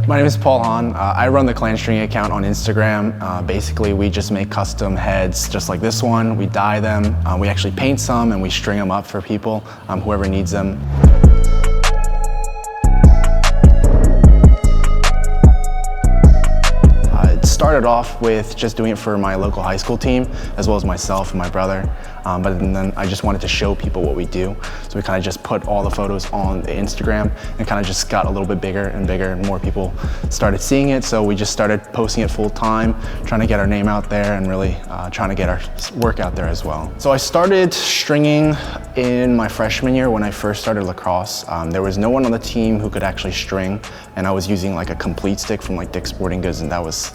My name is Paul Hahn. I run the Clan String account on Instagram. Basically, we just make custom heads just like this one. We dye them. We actually paint some and we string them up for people, whoever needs them. Started off with just doing it for my local high school team, as well as myself and my brother. But then I just wanted to show people what we do. So we kind of just put all the photos on the Instagram and kind of just got a little bit bigger and bigger, and more people started seeing it. So we just started posting it full time, trying to get our name out there and really trying to get our work out there as well. So I started stringing in my freshman year when I first started lacrosse. There was no one on the team who could actually string, and I was using like a complete stick from like Dick's Sporting Goods, and that was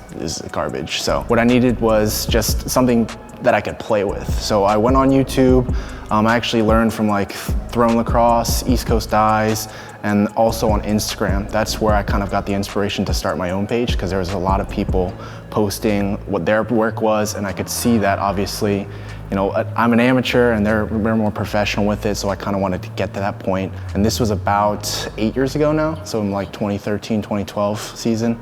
garbage. So what I needed was just something that I could play with. So I went on YouTube. I actually learned from like Throne Lacrosse, East Coast Dyes, and also on Instagram. That's where I kind of got the inspiration to start my own page, because there was a lot of people posting what their work was, and I could see that obviously, you know, I'm an amateur and they're more professional with it, so I kind of wanted to get to that point. And this was about 8 years ago now, so in like 2013, 2012 season.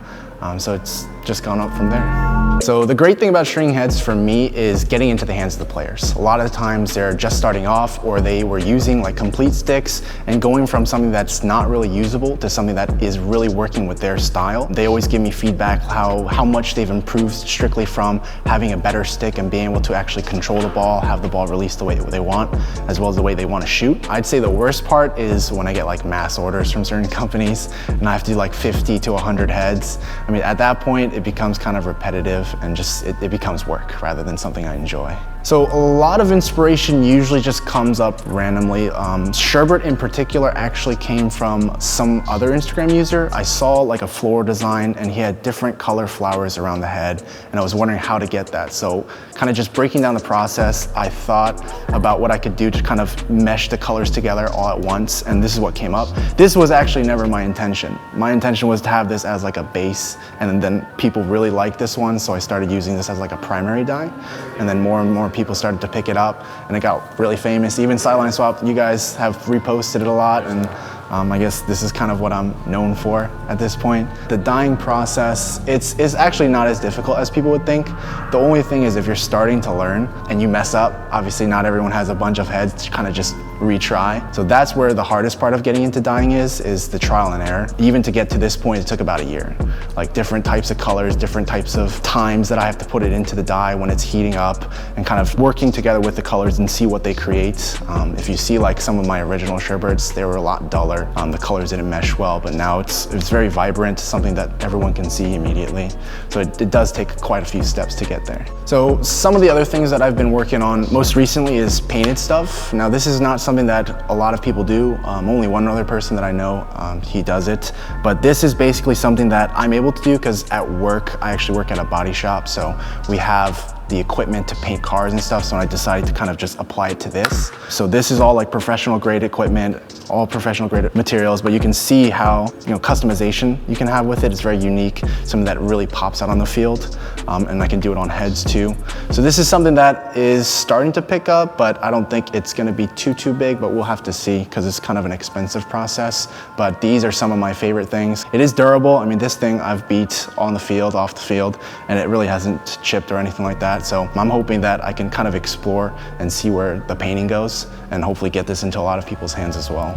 So it's just gone up from there. So the great thing about stringing heads for me is getting into the hands of the players. A lot of the times they're just starting off, or they were using like complete sticks and going from something that's not really usable to something that is really working with their style. They always give me feedback how much they've improved strictly from having a better stick and being able to actually control the ball, have the ball released the way they want, as well as the way they want to shoot. I'd say the worst part is when I get like mass orders from certain companies and I have to do like 50 to 100 heads. I mean, at that point, it becomes kind of repetitive and just it becomes work rather than something I enjoy. So a lot of inspiration usually just comes up randomly. Sherbet in particular actually came from some other Instagram user. I saw like a floral design and he had different color flowers around the head, and I was wondering how to get that. So kind of just breaking down the process, I thought about what I could do to kind of mesh the colors together all at once, and this is what came up. This was actually never my intention. My intention was to have this as like a base, and then people really liked this one, so I started using this as like a primary dye, and then more and more people started to pick it up, and it got really famous. Even Sideline Swap, you guys have reposted it a lot, and I guess this is kind of what I'm known for at this point. The dyeing process, it's actually not as difficult as people would think. The only thing is if you're starting to learn and you mess up, obviously not everyone has a bunch of heads to kind of just retry. So that's where the hardest part of getting into dyeing is the trial and error. Even to get to this point, it took about a year. Like different types of colors, different types of times that I have to put it into the dye when it's heating up, and kind of working together with the colors and see what they create. If you see like some of my original Sherbets, they were a lot duller. The colors didn't mesh well, but now it's very vibrant, something that everyone can see immediately. So it does take quite a few steps to get there. So some of the other things that I've been working on most recently is painted stuff. Now this is not something that a lot of people do. Only one other person that I know, he does it. But this is basically something that I'm able to do because at work, I actually work at a body shop, so we have the equipment to paint cars and stuff, so I decided to kind of just apply it to this. So this is all like professional grade equipment, all professional grade materials, but you can see how, you know, customization you can have with it. It's very unique, something that really pops out on the field, and I can do it on heads too. So this is something that is starting to pick up, but I don't think it's gonna be too big, but we'll have to see because it's kind of an expensive process. But these are some of my favorite things. It is durable. I mean, this thing I've beat on the field, off the field, and it really hasn't chipped or anything like that. So I'm hoping that I can kind of explore and see where the painting goes, and hopefully get this into a lot of people's hands as well.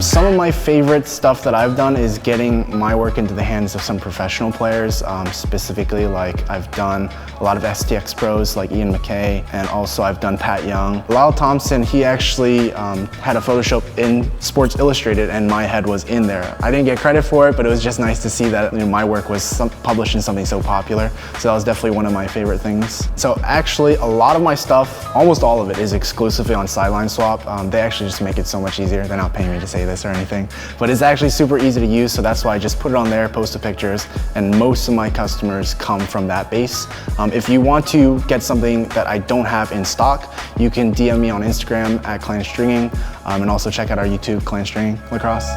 Some of my favorite stuff that I've done is getting my work into the hands of some professional players. Specifically, like I've done a lot of STX pros like Ian McKay, and also I've done Pat Young. Lyle Thompson, he actually had a photo show in Sports Illustrated and my head was in there. I didn't get credit for it, but it was just nice to see that, you know, my work was published in something so popular. So that was definitely one of my favorite things. So actually a lot of my stuff, almost all of it, is exclusively on Sideline Swap. They actually just make it so much easier. They're not paying me to say this or anything, but it's actually super easy to use, so that's why I just put it on there, post the pictures, and most of my customers come from that base. If you want to get something that I don't have in stock, you can DM me on Instagram at Clan Stringing, and also check out our YouTube, Clan Stringing Lacrosse.